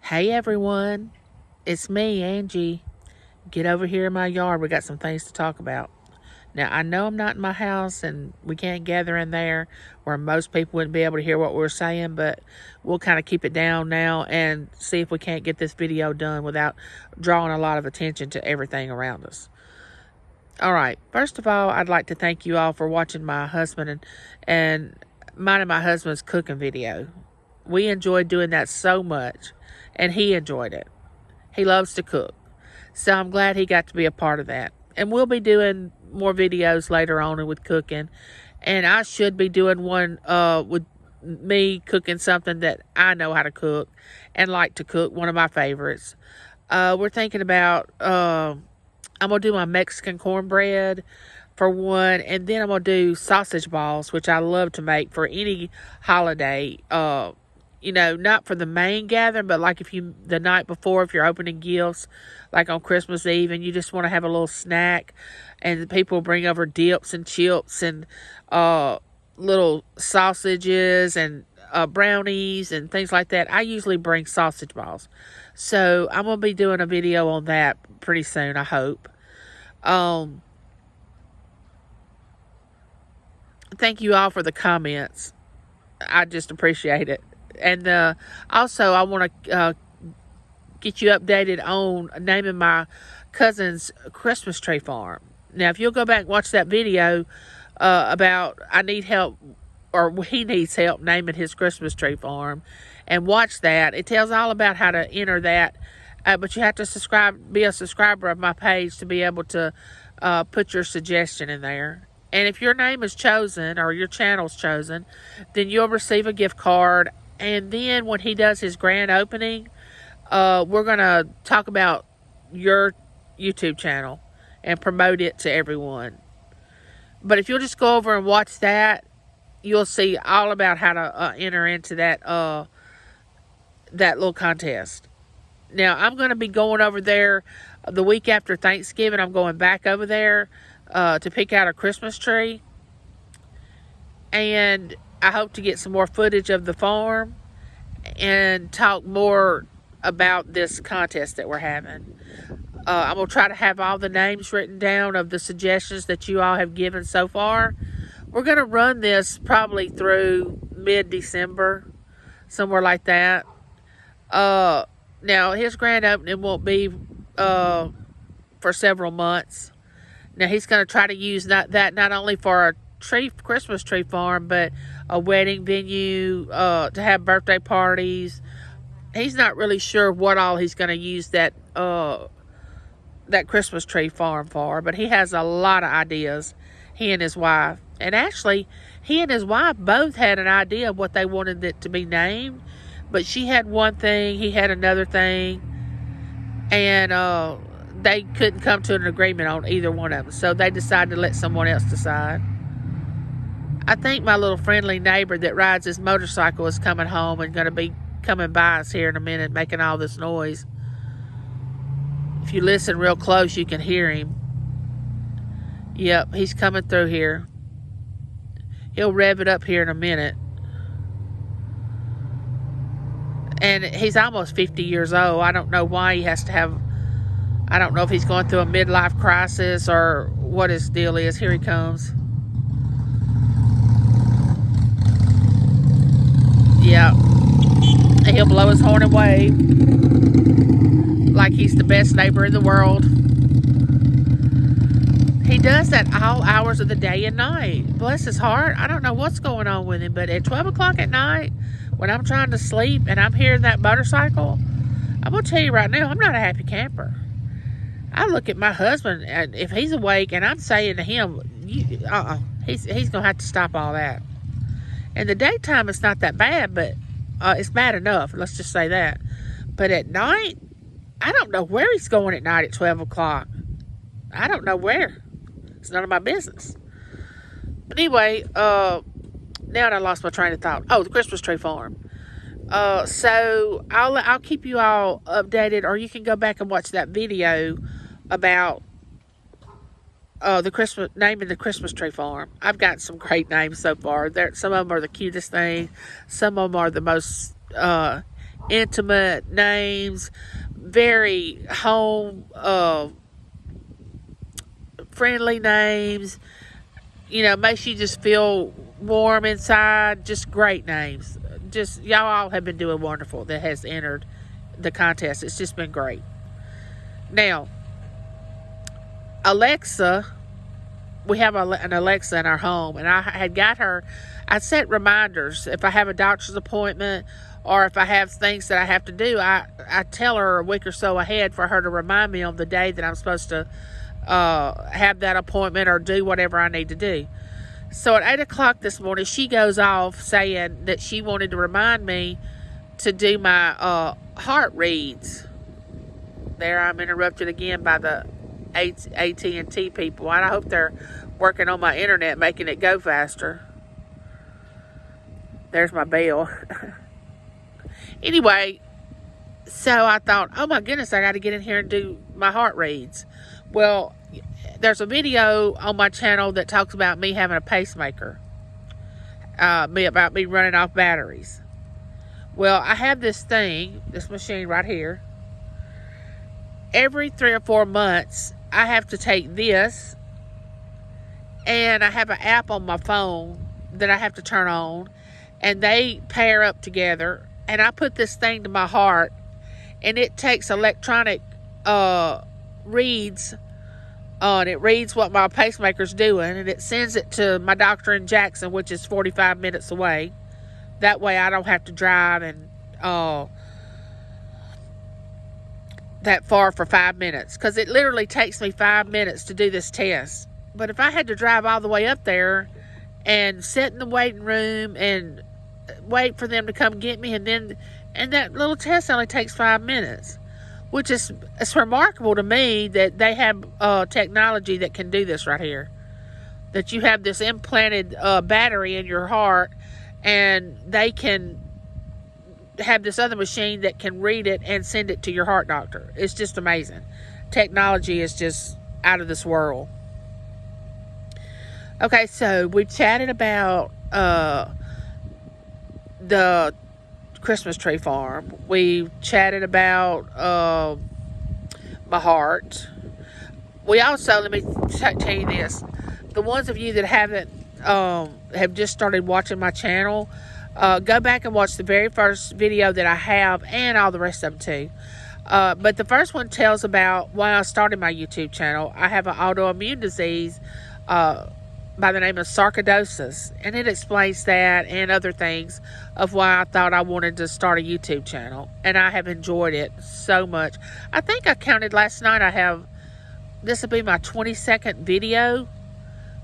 Hey everyone, it's me, Angie. Get over here in my yard. We got some things to talk about. Now, I know I'm not in my house and we can't gather in there where most people wouldn't be able to hear what we're saying, but we'll kind of keep it down now and see if we can't get this video done without drawing a lot of attention to everything around us. All right, first of all, I'd like to thank you all for watching my husband and mine and my husband's cooking video. We enjoyed doing that so much, and he enjoyed it. He loves to cook. So I'm glad he got to be a part of that. And we'll be doing more videos later on with cooking. And I should be doing one with me cooking something that I know how to cook and like to cook, one of my favorites. We're thinking about, I'm going to do my Mexican cornbread for one. And then I'm going to do sausage balls, which I love to make for any holiday. Not for the main gathering, but like the night before, if you're opening gifts, like on Christmas Eve, and you just want to have a little snack, and people bring over dips and chips and little sausages and brownies and things like that. I usually bring sausage balls. So I'm going to be doing a video on that pretty soon, I hope. Thank you all for the comments. I just appreciate it. And also, I want to get you updated on naming my cousin's Christmas tree farm. Now, if you'll go back and watch that video about I need help, or he needs help naming his Christmas tree farm, and watch that. It tells all about how to enter that, but you have to be a subscriber of my page to be able to put your suggestion in there. And if your name is chosen or your channel's chosen, then you'll receive a gift card. And then when he does his grand opening, we're going to talk about your YouTube channel and promote it to everyone. But if you'll just go over and watch that, you'll see all about how to enter into that little contest. Now, I'm going to be going over there the week after Thanksgiving. I'm going back over there to pick out a Christmas tree. And I hope to get some more footage of the farm and talk more about this contest that we're having. I'm going to try to have all the names written down of the suggestions that you all have given so far. We're going to run this probably through mid-December, somewhere like that. Now, his grand opening won't be for several months. Now, he's going to try to use that not only for a Christmas tree farm, but a wedding venue, to have birthday parties. He's not really sure what all he's going to use that Christmas tree farm for, but he has a lot of ideas, he and his wife. And actually, he and his wife both had an idea of what they wanted it to be named, but she had one thing, he had another thing, and they couldn't come to an agreement on either one of them, so they decided to let someone else decide. I think my little friendly neighbor that rides his motorcycle is coming home and going to be coming by us here in a minute, making all this noise. If you listen real close, you can hear him. Yep, he's coming through here. He'll rev it up here in a minute. And he's almost 50 years old. I don't know why he has to have... I don't know if he's going through a midlife crisis or what his deal is. Here he comes. Yeah. He'll blow his horn and wave like he's the best neighbor in the world. He does that all hours of the day and night. Bless his heart. I don't know what's going on with him, but at 12 o'clock at night, when I'm trying to sleep and I'm hearing that motorcycle, I'm going to tell you right now, I'm not a happy camper. I look at my husband, and if he's awake, and I'm saying to him, he's going to have to stop all that. In the daytime, it's not that bad, but it's bad enough. Let's just say that. But at night, I don't know where he's going at night at 12 o'clock. I don't know where. It's none of my business. But anyway, now that I lost my train of thought. Oh, the Christmas tree farm. So I'll keep you all updated, or you can go back and watch that video about naming the Christmas tree farm. I've got some great names so far. Some of them are the cutest thing. Some of them are the most intimate names, very home friendly names. You know, makes you just feel warm inside. Just great names. Just y'all all have been doing wonderful that has entered the contest. It's just been great. Now, Alexa, we have an Alexa in our home, and I had got her. I set reminders if I have a doctor's appointment or if I have things that I have to do. I tell her a week or so ahead for her to remind me on the day that I'm supposed to have that appointment or do whatever I need to do. So at 8 o'clock this morning, she goes off saying that she wanted to remind me to do my heart reads. There, I'm interrupted again by the AT&T people. I hope they're working on my internet, making it go faster. There's my bell. Anyway, so I thought, oh my goodness, I got to get in here and do my heart reads. Well, there's a video on my channel that talks about me having a pacemaker. About me running off batteries. Well, I have this machine right here. Every 3 or 4 months, I have to take this, and I have an app on my phone that I have to turn on, and they pair up together, and I put this thing to my heart, and it takes electronic reads on it. Reads what my pacemaker's doing, and it sends it to my doctor in Jackson, which is 45 minutes away. That way I don't have to drive and that far for 5 minutes, because it literally takes me 5 minutes to do this test. But if I had to drive all the way up there and sit in the waiting room and wait for them to come get me, and that little test only takes 5 minutes, which is, it's remarkable to me that they have technology that can do this right here. That you have this implanted battery in your heart, and they can have this other machine that can read it and send it to your heart doctor. It's just amazing. Technology is just out of this world. Okay, so we chatted about the Christmas tree farm. We chatted about my heart. We also, let me tell you this. The ones of you that haven't have just started watching my channel, go back and watch the very first video that I have, and all the rest of them too. But the first one tells about why I started my YouTube channel. I have an autoimmune disease by the name of sarcoidosis, and it explains that and other things of why I thought I wanted to start a YouTube channel, and I have enjoyed it so much. I think I counted last night, this will be my 22nd video,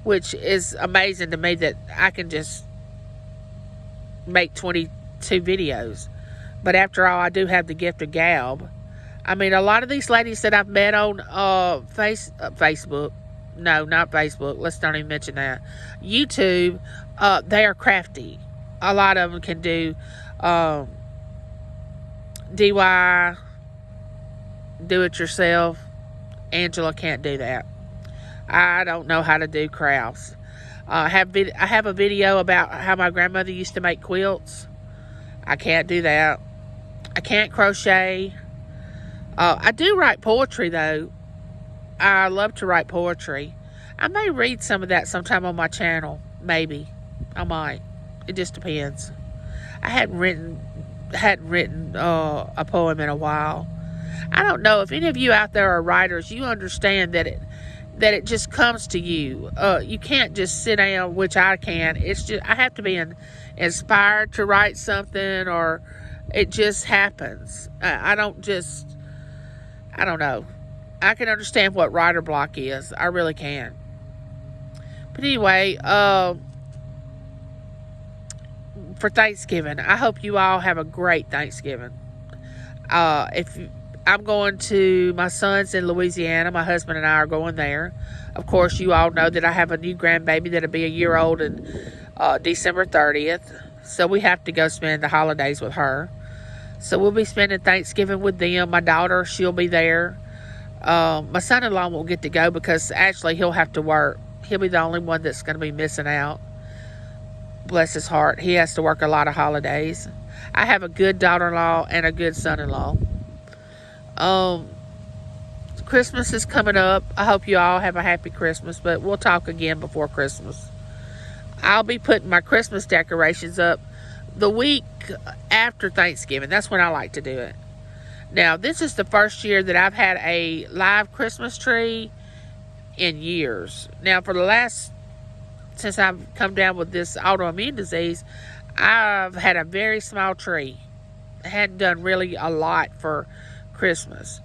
which is amazing to me that I can just make 22 videos. But after all, I do have the gift of gab. I mean, a lot of these ladies that I've met on Facebook, no, not Facebook, let's not even mention that, YouTube, they are crafty. A lot of them can do DIY, do it yourself. Angela can't do that. I don't know how to do crafts. I have a video about how my grandmother used to make quilts. I can't do that. I can't crochet. I do write poetry, though. I love to write poetry. I may read some of that sometime on my channel. Maybe. I might. It just depends. I hadn't written a poem in a while. I don't know if any of you out there are writers. You understand that it just comes to you. You can't just sit down, which I can. It's just, I have to be inspired to write something, or it just happens. I don't know. I can understand what writer block is. I really can. But anyway, for Thanksgiving, I hope you all have a great Thanksgiving. I'm going to my son's in Louisiana. My husband and I are going there. Of course, you all know that I have a new grandbaby that'll be a year old on December 30th. So we have to go spend the holidays with her. So we'll be spending Thanksgiving with them. My daughter, she'll be there. My son-in-law won't get to go because actually he'll have to work. He'll be the only one that's going to be missing out. Bless his heart. He has to work a lot of holidays. I have a good daughter-in-law and a good son-in-law. Christmas is coming up. I hope you all have a happy Christmas, but we'll talk again before Christmas. I'll be putting my Christmas decorations up the week after Thanksgiving. That's when I like to do it. Now, this is the first year that I've had a live Christmas tree in years. Now, since I've come down with this autoimmune disease, I've had a very small tree. I hadn't done really a lot for Christmas.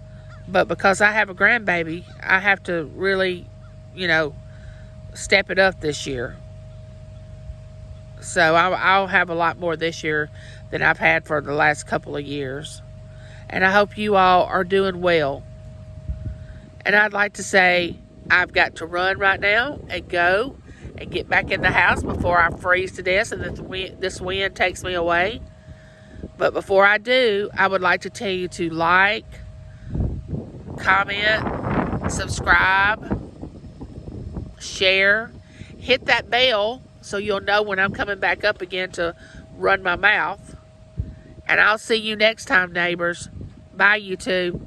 But because I have a grandbaby, I have to really, step it up this year. So I'll have a lot more this year than I've had for the last couple of years. And I hope you all are doing well. And I'd like to say I've got to run right now and go and get back in the house before I freeze to death and this wind takes me away. But before I do, I would like to tell you to like, comment, subscribe, share, hit that bell so you'll know when I'm coming back up again to run my mouth. And I'll see you next time, neighbors. Bye, you two.